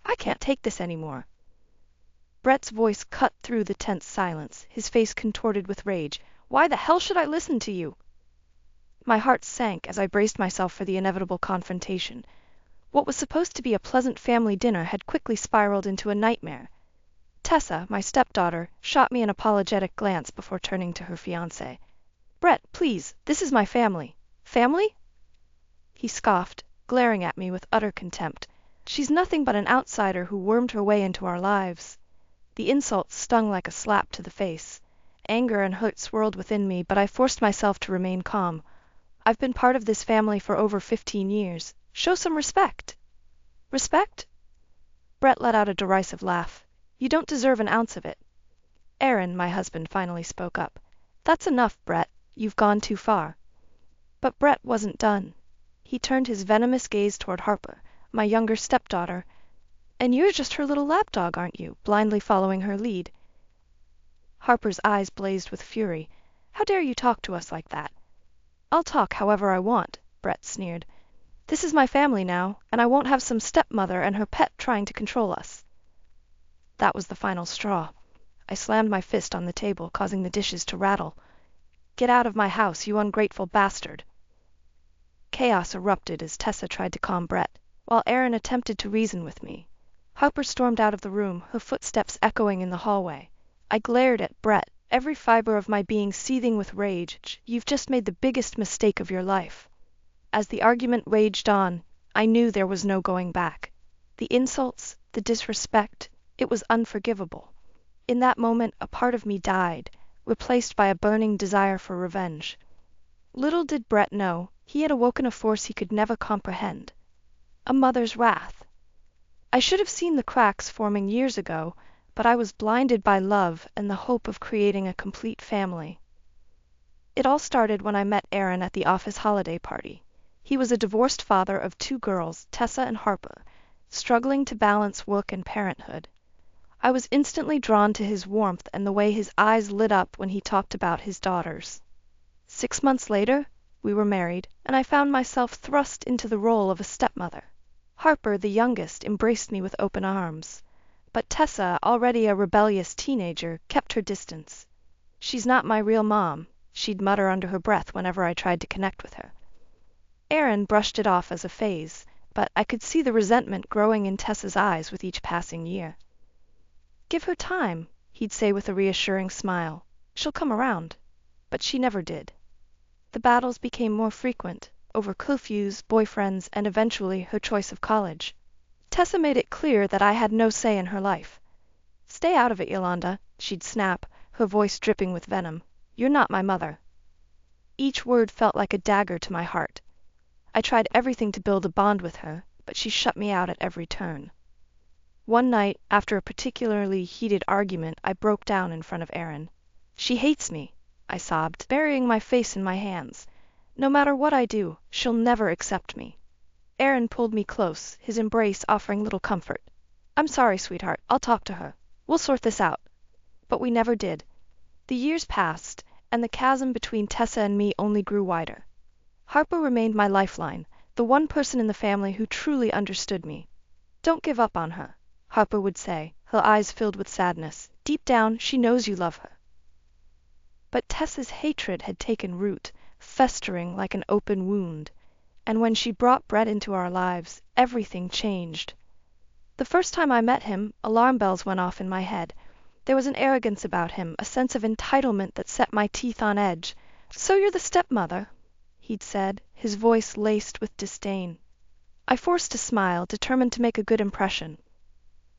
I can't take this anymore." Brett's voice cut through the tense silence, his face contorted with rage. "Why the hell should I listen to you?" My heart sank as I braced myself for the inevitable confrontation. What was supposed to be a pleasant family dinner had quickly spiraled into a nightmare. Tessa, my stepdaughter, shot me an apologetic glance before turning to her fiancé. "Brett, please, this is my family." "Family?" He scoffed, glaring at me with utter contempt. "She's nothing but an outsider who wormed her way into our lives." The insult stung like a slap to the face. Anger and hurt swirled within me, but I forced myself to remain calm. "I've been part of this family for over 15 years. Show some respect." "Respect?" Brett let out a derisive laugh. "You don't deserve an ounce of it." "Aaron," my husband finally spoke up. "That's enough, Brett. You've gone too far." But Brett wasn't done. He turned his venomous gaze toward Harper, my younger stepdaughter. "And you're just her little lapdog, aren't you, blindly following her lead?" Harper's eyes blazed with fury. "How dare you talk to us like that?" "I'll talk however I want," Brett sneered. "This is my family now, and I won't have some stepmother and her pet trying to control us." That was the final straw. I slammed my fist on the table, causing the dishes to rattle. "Get out of my house, you ungrateful bastard!" Chaos erupted as Tessa tried to calm Brett, while Aaron attempted to reason with me. Harper stormed out of the room, her footsteps echoing in the hallway. I glared at Brett, every fiber of my being seething with rage. "You've just made the biggest mistake of your life." As the argument raged on, I knew there was no going back. The insults, the disrespect, it was unforgivable. In that moment, a part of me died, replaced by a burning desire for revenge. Little did Brett know, he had awoken a force he could never comprehend. A mother's wrath. I should have seen the cracks forming years ago, but I was blinded by love and the hope of creating a complete family. It all started when I met Aaron at the office holiday party. He was a divorced father of 2 girls, Tessa and Harper, struggling to balance work and parenthood. I was instantly drawn to his warmth and the way his eyes lit up when he talked about his daughters. 6 months later, we were married, and I found myself thrust into the role of a stepmother. Harper, the youngest, embraced me with open arms. But Tessa, already a rebellious teenager, kept her distance. "She's not my real mom," she'd mutter under her breath whenever I tried to connect with her. Aaron brushed it off as a phase, but I could see the resentment growing in Tessa's eyes with each passing year. "Give her time," he'd say with a reassuring smile. "She'll come around." But she never did. The battles became more frequent, over curfews, boyfriends, and eventually her choice of college. Tessa made it clear that I had no say in her life. "Stay out of it, Yolanda," she'd snap, her voice dripping with venom. "You're not my mother." Each word felt like a dagger to my heart. I tried everything to build a bond with her, but she shut me out at every turn. One night, after a particularly heated argument, I broke down in front of Aaron. "She hates me," I sobbed, burying my face in my hands. "No matter what I do, she'll never accept me." Aaron pulled me close, his embrace offering little comfort. "I'm sorry, sweetheart. I'll talk to her. We'll sort this out." But we never did. The years passed, and the chasm between Tessa and me only grew wider. Harper remained my lifeline, the one person in the family who truly understood me. "Don't give up on her," Harper would say, her eyes filled with sadness. "Deep down, she knows you love her." But Tessa's hatred had taken root, festering like an open wound. And when she brought Brett into our lives, everything changed. The first time I met him, alarm bells went off in my head. There was an arrogance about him, a sense of entitlement that set my teeth on edge. "So you're the stepmother?" he'd said, his voice laced with disdain. I forced a smile, determined to make a good impression.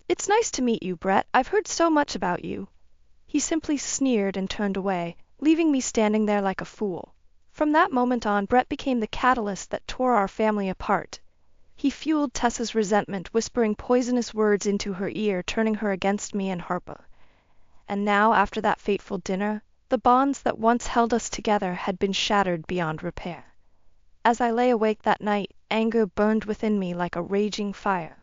"It's nice to meet you, Brett. I've heard so much about you." He simply sneered and turned away, leaving me standing there like a fool. From that moment on, Brett became the catalyst that tore our family apart. He fueled Tessa's resentment, whispering poisonous words into her ear, turning her against me and Harper. And now, after that fateful dinner, the bonds that once held us together had been shattered beyond repair. As I lay awake that night, anger burned within me like a raging fire.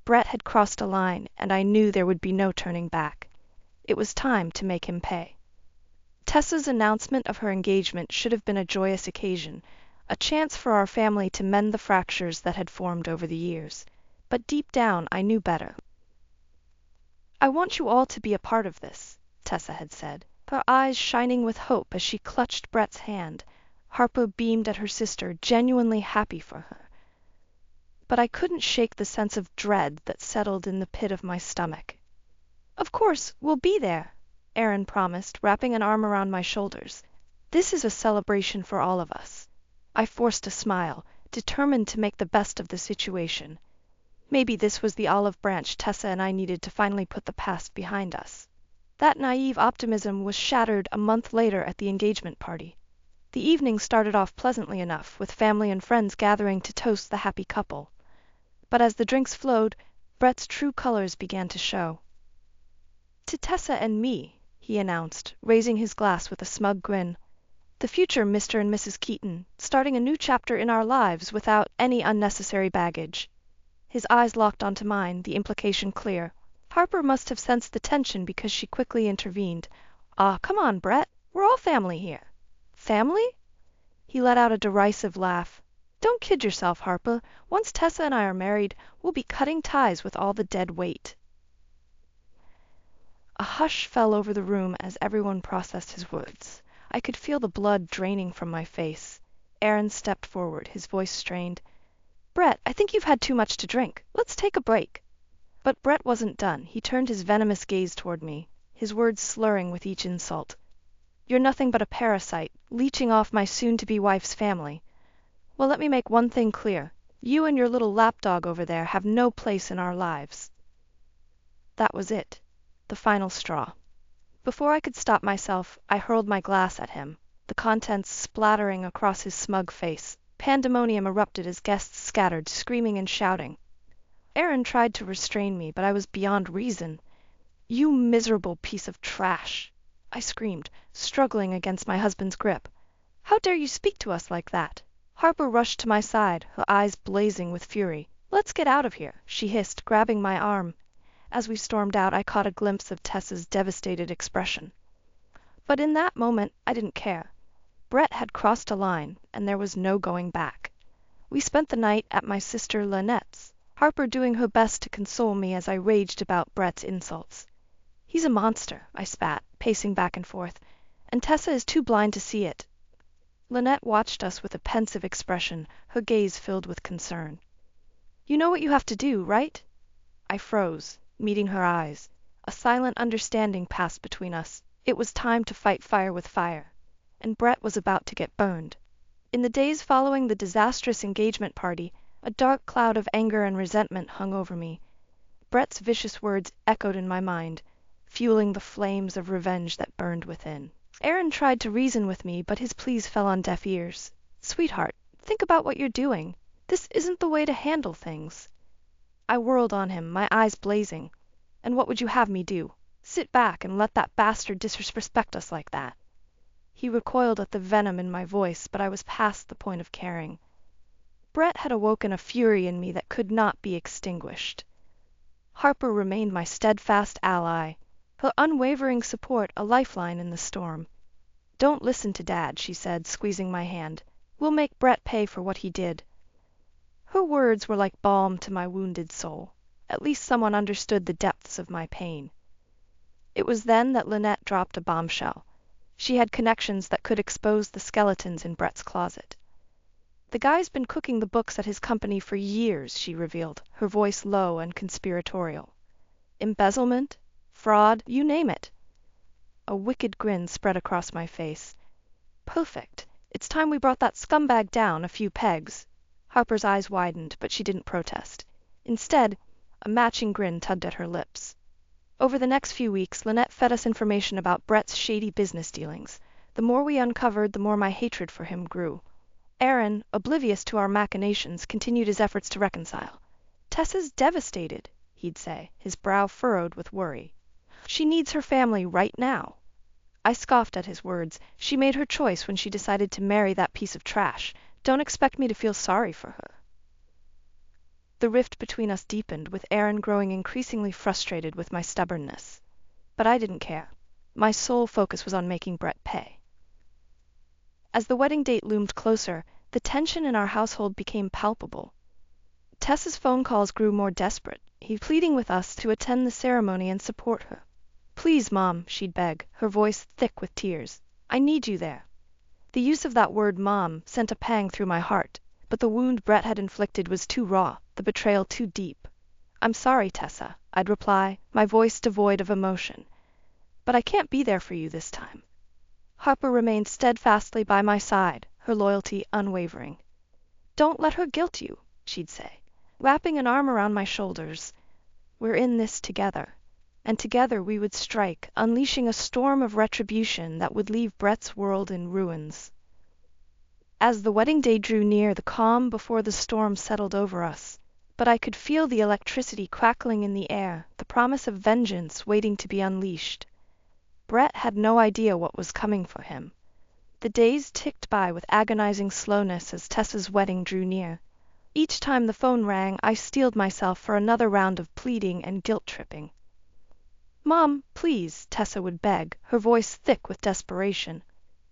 Brett had crossed a line, and I knew there would be no turning back. It was time to make him pay. Tessa's announcement of her engagement should have been a joyous occasion, a chance for our family to mend the fractures that had formed over the years. But deep down, I knew better. I want you all to be a part of this, Tessa had said, her eyes shining with hope as she clutched Brett's hand. Harper beamed at her sister, genuinely happy for her. But I couldn't shake the sense of dread that settled in the pit of my stomach. Of course, we'll be there, Erin promised, wrapping an arm around my shoulders. This is a celebration for all of us. I forced a smile, determined to make the best of the situation. Maybe this was the olive branch Tessa and I needed to finally put the past behind us. That naive optimism was shattered a month later at the engagement party. The evening started off pleasantly enough, with family and friends gathering to toast the happy couple. But as the drinks flowed, Brett's true colors began to show. To Tessa and me, he announced, raising his glass with a smug grin. The future Mr. and Mrs. Keaton, starting a new chapter in our lives without any unnecessary baggage. His eyes locked onto mine, the implication clear. Harper must have sensed the tension because she quickly intervened. Come on, Brett. We're all family here. Family? He let out a derisive laugh. Don't kid yourself, Harper. Once Tessa and I are married, we'll be cutting ties with all the dead weight. A hush fell over the room as everyone processed his words. I could feel the blood draining from my face. Aaron stepped forward, his voice strained. Brett, I think you've had too much to drink. Let's take a break. But Brett wasn't done. He turned his venomous gaze toward me, his words slurring with each insult. You're nothing but a parasite, leeching off my soon-to-be wife's family. Well, let me make one thing clear. You and your little lapdog over there have no place in our lives. That was it, the final straw. Before I could stop myself, I hurled my glass at him, the contents splattering across his smug face. Pandemonium erupted as guests scattered, screaming and shouting. Aaron tried to restrain me, but I was beyond reason. You miserable piece of trash, I screamed, struggling against my husband's grip. How dare you speak to us like that? Harper rushed to my side, her eyes blazing with fury. Let's get out of here, she hissed, grabbing my arm. As we stormed out, I caught a glimpse of Tessa's devastated expression. But in that moment, I didn't care. Brett had crossed a line, and there was no going back. We spent the night at my sister Lynette's, Harper doing her best to console me as I raged about Brett's insults. He's a monster, I spat, pacing back and forth, and Tessa is too blind to see it. Lynette watched us with a pensive expression, her gaze filled with concern. You know what you have to do, right? I froze, meeting her eyes. A silent understanding passed between us. It was time to fight fire with fire, and Brett was about to get burned. In the days following the disastrous engagement party, a dark cloud of anger and resentment hung over me. Brett's vicious words echoed in my mind, fueling the flames of revenge that burned within. Aaron tried to reason with me, but his pleas fell on deaf ears. Sweetheart, think about what you're doing. This isn't the way to handle things. I whirled on him, my eyes blazing. And what would you have me do? Sit back and let that bastard disrespect us like that? He recoiled at the venom in my voice, but I was past the point of caring. Brett had awoken a fury in me that could not be extinguished. Harper remained my steadfast ally, her unwavering support a lifeline in the storm. Don't listen to Dad, she said, squeezing my hand. We'll make Brett pay for what he did. Her words were like balm to my wounded soul. At least someone understood the depths of my pain. It was then that Lynette dropped a bombshell. She had connections that could expose the skeletons in Brett's closet. The guy's been cooking the books at his company for years, she revealed, her voice low and conspiratorial. Embezzlement? Fraud? You name it. A wicked grin spread across my face. Perfect. It's time we brought that scumbag down a few pegs. Harper's eyes widened, but she didn't protest. Instead, a matching grin tugged at her lips. Over the next few weeks, Lynette fed us information about Brett's shady business dealings. The more we uncovered, the more my hatred for him grew. Aaron, oblivious to our machinations, continued his efforts to reconcile. Tessa's devastated, he'd say, his brow furrowed with worry. She needs her family right now. I scoffed at his words. She made her choice when she decided to marry that piece of trash. Don't expect me to feel sorry for her. The rift between us deepened, with Aaron growing increasingly frustrated with my stubbornness. But I didn't care. My sole focus was on making Brett pay. As the wedding date loomed closer, the tension in our household became palpable. Tessa's phone calls grew more desperate. he pleading with us to attend the ceremony and support her. Please, Mom, she'd beg, her voice thick with tears. I need you there. The use of that word Mom sent a pang through my heart, but the wound Brett had inflicted was too raw, the betrayal too deep. I'm sorry, Tessa, I'd reply, my voice devoid of emotion. But I can't be there for you this time. Harper remained steadfastly by my side, her loyalty unwavering. Don't let her guilt you, she'd say, wrapping an arm around my shoulders. We're in this together. And together we would strike, unleashing a storm of retribution that would leave Brett's world in ruins. As the wedding day drew near, the calm before the storm settled over us, but I could feel the electricity crackling in the air, the promise of vengeance waiting to be unleashed. Brett had no idea what was coming for him. The days ticked by with agonizing slowness as Tessa's wedding drew near. Each time the phone rang, I steeled myself for another round of pleading and guilt-tripping. Mom, please, Tessa would beg, her voice thick with desperation.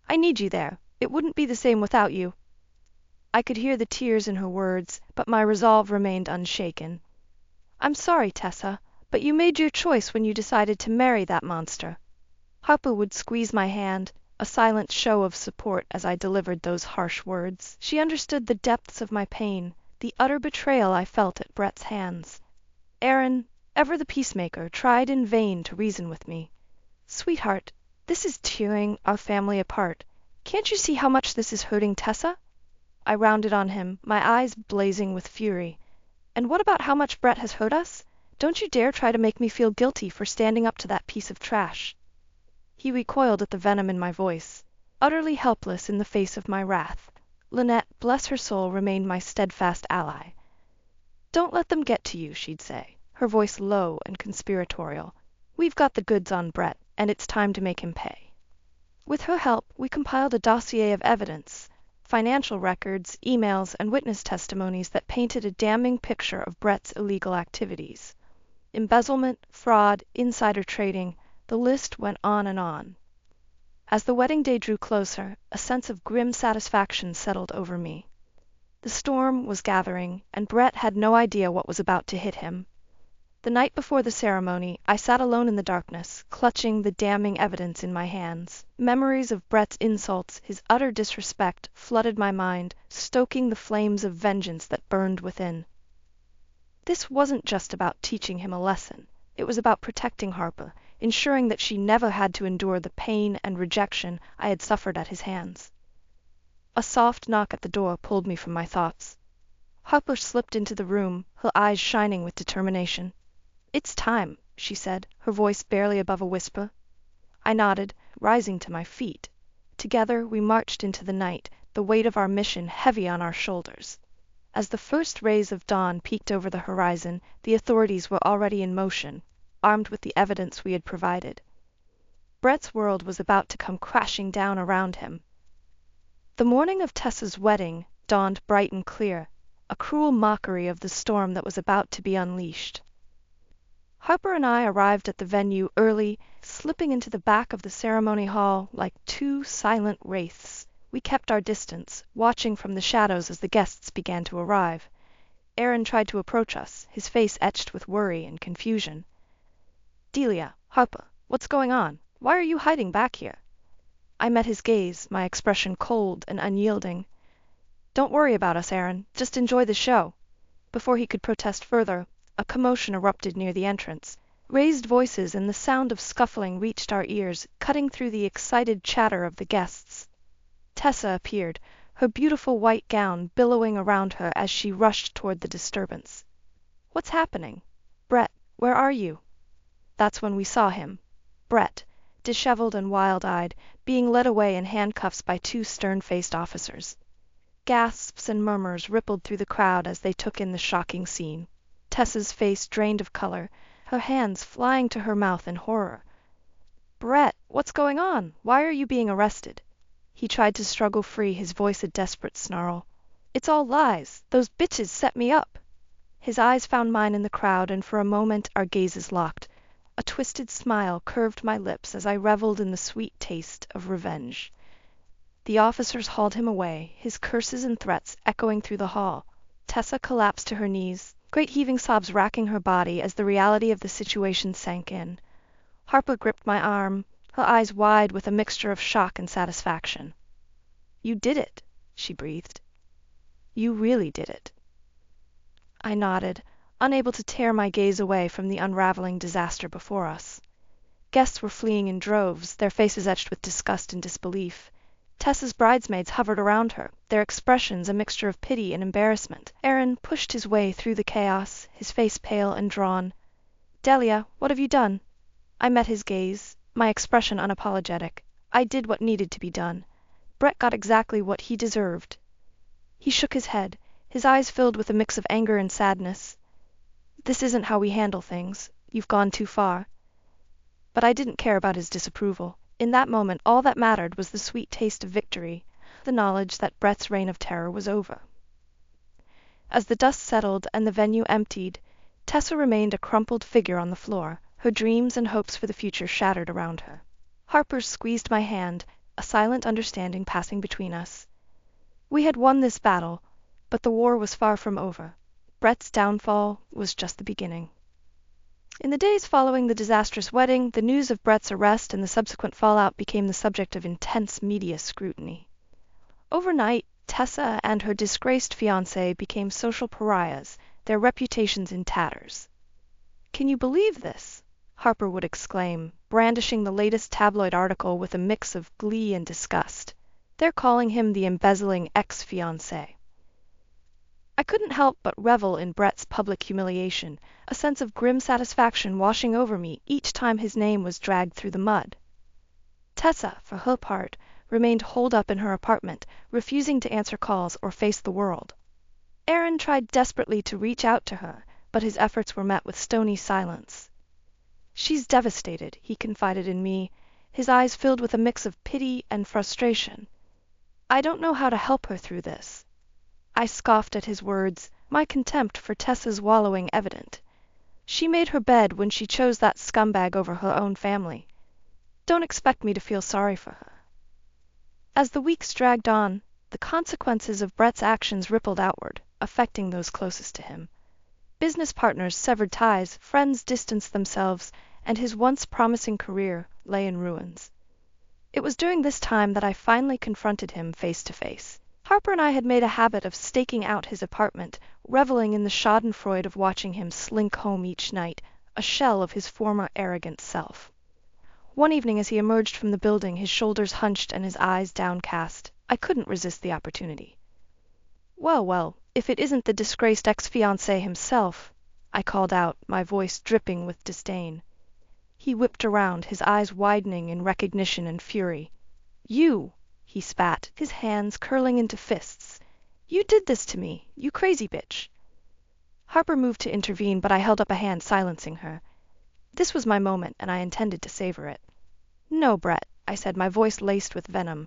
I need you there. It wouldn't be the same without you. I could hear the tears in her words, but my resolve remained unshaken. I'm sorry, Tessa, but you made your choice when you decided to marry that monster. Harper would squeeze my hand, a silent show of support as I delivered those harsh words. She understood the depths of my pain, the utter betrayal I felt at Brett's hands. Aaron, ever the peacemaker, tried in vain to reason with me. Sweetheart, this is tearing our family apart. Can't you see how much this is hurting Tessa? I rounded on him, my eyes blazing with fury. And what about how much Brett has hurt us? Don't you dare try to make me feel guilty for standing up to that piece of trash. He recoiled at the venom in my voice, utterly helpless in the face of my wrath. Lynette, bless her soul, remained my steadfast ally. Don't let them get to you, she'd say, her voice low and conspiratorial. We've got the goods on Brett, and it's time to make him pay. With her help, we compiled a dossier of evidence, financial records, emails, and witness testimonies that painted a damning picture of Brett's illegal activities. Embezzlement, fraud, insider trading, the list went on and on. As the wedding day drew closer, a sense of grim satisfaction settled over me. The storm was gathering, and Brett had no idea what was about to hit him. The night before the ceremony, I sat alone in the darkness, clutching the damning evidence in my hands. Memories of Brett's insults, his utter disrespect, flooded my mind, stoking the flames of vengeance that burned within. This wasn't just about teaching him a lesson. It was about protecting Harper, ensuring that she never had to endure the pain and rejection I had suffered at his hands. A soft knock at the door pulled me from my thoughts. Harper slipped into the room, her eyes shining with determination. It's time, she said, her voice barely above a whisper. I nodded, rising to my feet. Together we marched into the night, the weight of our mission heavy on our shoulders. As the first rays of dawn peeked over the horizon, the authorities were already in motion, armed with the evidence we had provided. Brett's world was about to come crashing down around him. The morning of Tessa's wedding dawned bright and clear, a cruel mockery of the storm that was about to be unleashed. Harper and I arrived at the venue early, slipping into the back of the ceremony hall like two silent wraiths. We kept our distance, watching from the shadows as the guests began to arrive. Aaron tried to approach us, his face etched with worry and confusion. Delia, Harper, what's going on? Why are you hiding back here? I met his gaze, my expression cold and unyielding. Don't worry about us, Aaron. Just enjoy the show. Before he could protest further, a commotion erupted near the entrance. Raised voices and the sound of scuffling reached our ears, cutting through the excited chatter of the guests. Tessa appeared, her beautiful white gown billowing around her as she rushed toward the disturbance. What's happening? Brett, where are you? That's when we saw him. Brett, disheveled and wild-eyed, being led away in handcuffs by two stern-faced officers. Gasps and murmurs rippled through the crowd as they took in the shocking scene. Tessa's face drained of color, her hands flying to her mouth in horror. Brett, what's going on? Why are you being arrested? He tried to struggle free, his voice a desperate snarl. It's all lies. Those bitches set me up. His eyes found mine in the crowd, and for a moment our gazes locked. A twisted smile curved my lips as I reveled in the sweet taste of revenge. The officers hauled him away, his curses and threats echoing through the hall. Tessa collapsed to her knees, great heaving sobs racking her body as the reality of the situation sank in. Harper gripped my arm, her eyes wide with a mixture of shock and satisfaction. "You did it," she breathed. "You really did it." I nodded, unable to tear my gaze away from the unraveling disaster before us. Guests were fleeing in droves, their faces etched with disgust and disbelief. Tessa's bridesmaids hovered around her, their expressions a mixture of pity and embarrassment. Aaron pushed his way through the chaos, his face pale and drawn. "Delia, what have you done?" I met his gaze, my expression unapologetic. "I did what needed to be done. Brett got exactly what he deserved." He shook his head, his eyes filled with a mix of anger and sadness. "This isn't how we handle things. You've gone too far." But I didn't care about his disapproval. In that moment, all that mattered was the sweet taste of victory, the knowledge that Brett's reign of terror was over. As the dust settled and the venue emptied, Tessa remained a crumpled figure on the floor, her dreams and hopes for the future shattered around her. Harper squeezed my hand, a silent understanding passing between us. We had won this battle, but the war was far from over. Brett's downfall was just the beginning. In the days following the disastrous wedding, the news of Brett's arrest and the subsequent fallout became the subject of intense media scrutiny. Overnight, Tessa and her disgraced fiancé became social pariahs, their reputations in tatters. "Can you believe this?" Harper would exclaim, brandishing the latest tabloid article with a mix of glee and disgust. "They're calling him the embezzling ex-fiancé." I couldn't help but revel in Brett's public humiliation, a sense of grim satisfaction washing over me each time his name was dragged through the mud. Tessa, for her part, remained holed up in her apartment, refusing to answer calls or face the world. Aaron tried desperately to reach out to her, but his efforts were met with stony silence. "She's devastated," he confided in me, his eyes filled with a mix of pity and frustration. "I don't know how to help her through this." I scoffed at his words, my contempt for Tessa's wallowing evident. "She made her bed when she chose that scumbag over her own family. Don't expect me to feel sorry for her." As the weeks dragged on, the consequences of Brett's actions rippled outward, affecting those closest to him. Business partners severed ties, friends distanced themselves, and his once promising career lay in ruins. It was during this time that I finally confronted him face to face. Harper and I had made a habit of staking out his apartment, reveling in the schadenfreude of watching him slink home each night, a shell of his former arrogant self. One evening as he emerged from the building, his shoulders hunched and his eyes downcast, I couldn't resist the opportunity. "Well, well, if it isn't the disgraced ex-fiancé himself," I called out, my voice dripping with disdain. He whipped around, his eyes widening in recognition and fury. "You!" he spat, his hands curling into fists. "You did this to me, you crazy bitch." Harper moved to intervene, but I held up a hand silencing her. This was my moment, and I intended to savor it. "No, Brett," I said, my voice laced with venom.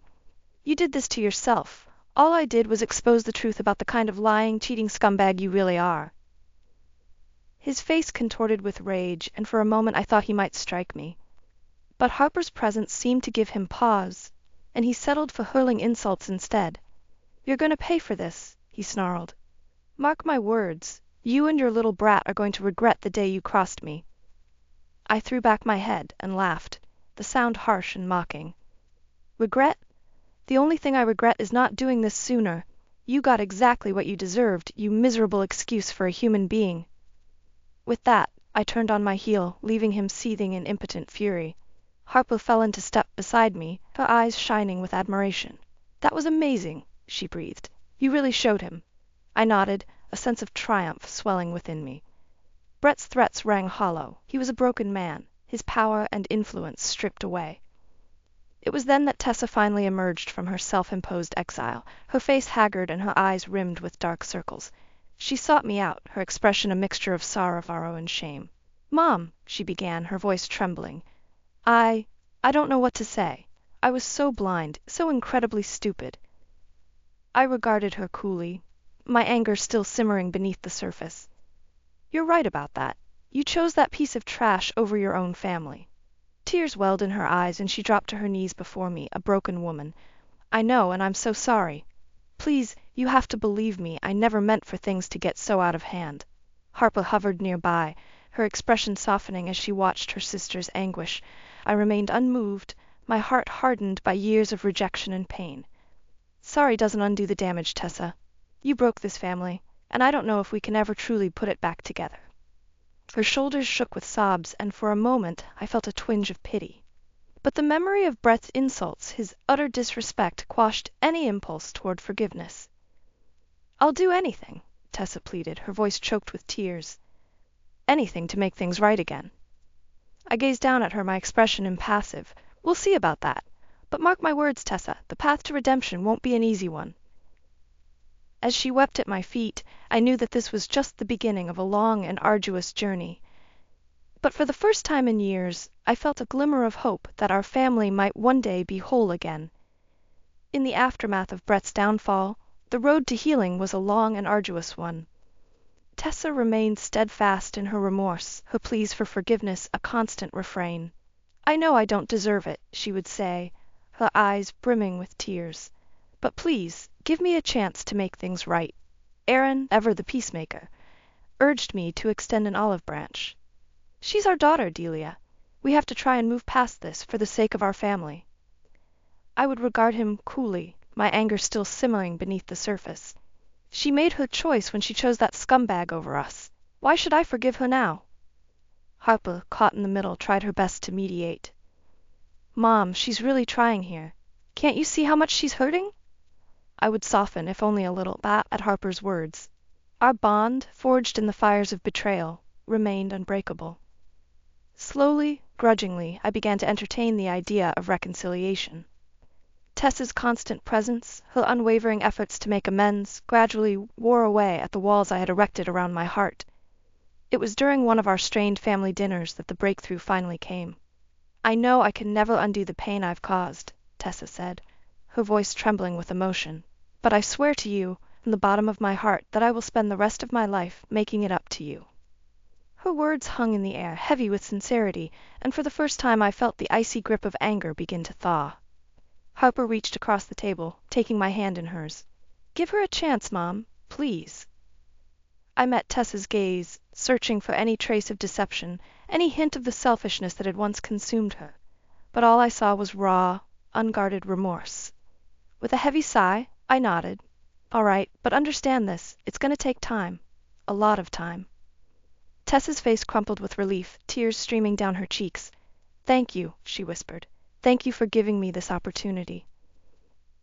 "You did this to yourself. All I did was expose the truth about the kind of lying, cheating scumbag you really are." His face contorted with rage, and for a moment I thought he might strike me. But Harper's presence seemed to give him pause, and he settled for hurling insults instead. "You're going to pay for this," he snarled. "Mark my words, you and your little brat are going to regret the day you crossed me." I threw back my head and laughed, the sound harsh and mocking. "Regret? The only thing I regret is not doing this sooner. You got exactly what you deserved, you miserable excuse for a human being." With that, I turned on my heel, leaving him seething in impotent fury. Harper fell into step beside me, her eyes shining with admiration. "That was amazing," she breathed. "You really showed him." I nodded, a sense of triumph swelling within me. Brett's threats rang hollow. He was a broken man, his power and influence stripped away. It was then that Tessa finally emerged from her self-imposed exile, her face haggard and her eyes rimmed with dark circles. She sought me out, her expression a mixture of sorrow and shame. "Mom," she began, her voice trembling. I don't know what to say. I was so blind, so incredibly stupid." I regarded her coolly, my anger still simmering beneath the surface. "You're right about that. You chose that piece of trash over your own family." Tears welled in her eyes, and she dropped to her knees before me, a broken woman. "I know, and I'm so sorry. Please, you have to believe me, I never meant for things to get so out of hand." Harper hovered nearby, her expression softening as she watched her sister's anguish. I remained unmoved, my heart hardened by years of rejection and pain. Sorry doesn't undo the damage, Tessa. You broke this family, and I don't know if we can ever truly put it back together. Her shoulders shook with sobs, and for a moment I felt a twinge of pity. But the memory of Brett's insults, his utter disrespect, quashed any impulse toward forgiveness. I'll do anything, Tessa pleaded, her voice choked with tears. Anything to make things right again. I gazed down at her, my expression impassive. We'll see about that. But mark my words, Tessa, the path to redemption won't be an easy one. As she wept at my feet, I knew that this was just the beginning of a long and arduous journey. But for the first time in years, I felt a glimmer of hope that our family might one day be whole again. In the aftermath of Brett's downfall, the road to healing was a long and arduous one. Tessa remained steadfast in her remorse, her pleas for forgiveness a constant refrain. I know I don't deserve it, she would say, her eyes brimming with tears. But please, give me a chance to make things right. Aaron, ever the peacemaker, urged me to extend an olive branch. She's our daughter, Delia. We have to try and move past this for the sake of our family. I would regard him coolly, my anger still simmering beneath the surface. She made her choice when she chose that scumbag over us. Why should I forgive her now? Harper, caught in the middle, tried her best to mediate. Mom, she's really trying here. Can't you see how much she's hurting? I would soften, if only a little, at Harper's words. Our bond, forged in the fires of betrayal, remained unbreakable. Slowly, grudgingly, I began to entertain the idea of reconciliation. Tessa's constant presence, her unwavering efforts to make amends, gradually wore away at the walls I had erected around my heart. It was during one of our strained family dinners that the breakthrough finally came. I know I can never undo the pain I've caused, Tessa said, her voice trembling with emotion. But I swear to you, from the bottom of my heart, that I will spend the rest of my life making it up to you. Her words hung in the air, heavy with sincerity, and for the first time I felt the icy grip of anger begin to thaw. Harper reached across the table, taking my hand in hers. Give her a chance, Mom, please. I met Tessa's gaze, searching for any trace of deception, any hint of the selfishness that had once consumed her. But all I saw was raw, unguarded remorse. With a heavy sigh, I nodded. All right, but understand this, it's going to take time. A lot of time. Tessa's face crumpled with relief, tears streaming down her cheeks. Thank you, she whispered. Thank you for giving me this opportunity.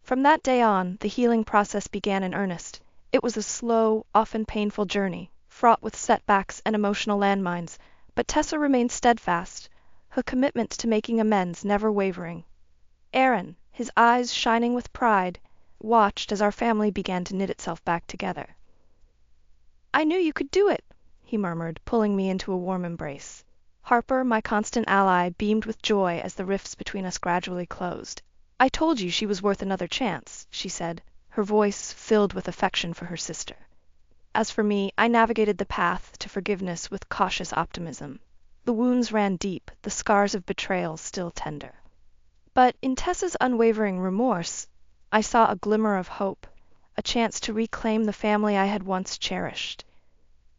From that day on, the healing process began in earnest. It was a slow, often painful journey, fraught with setbacks and emotional landmines, but Tessa remained steadfast, her commitment to making amends never wavering. Aaron, his eyes shining with pride, watched as our family began to knit itself back together. I knew you could do it, he murmured, pulling me into a warm embrace. Harper, my constant ally, beamed with joy as the rifts between us gradually closed. I told you she was worth another chance, she said, her voice filled with affection for her sister. As for me, I navigated the path to forgiveness with cautious optimism. The wounds ran deep, the scars of betrayal still tender. But in Tessa's unwavering remorse, I saw a glimmer of hope, a chance to reclaim the family I had once cherished.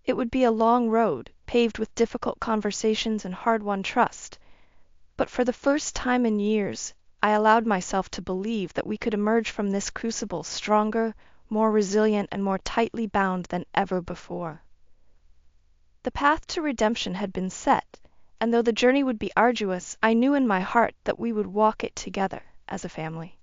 It would be a long road, paved with difficult conversations and hard-won trust. But for the first time in years, I allowed myself to believe that we could emerge from this crucible stronger, more resilient, and more tightly bound than ever before. The path to redemption had been set, and though the journey would be arduous, I knew in my heart that we would walk it together as a family.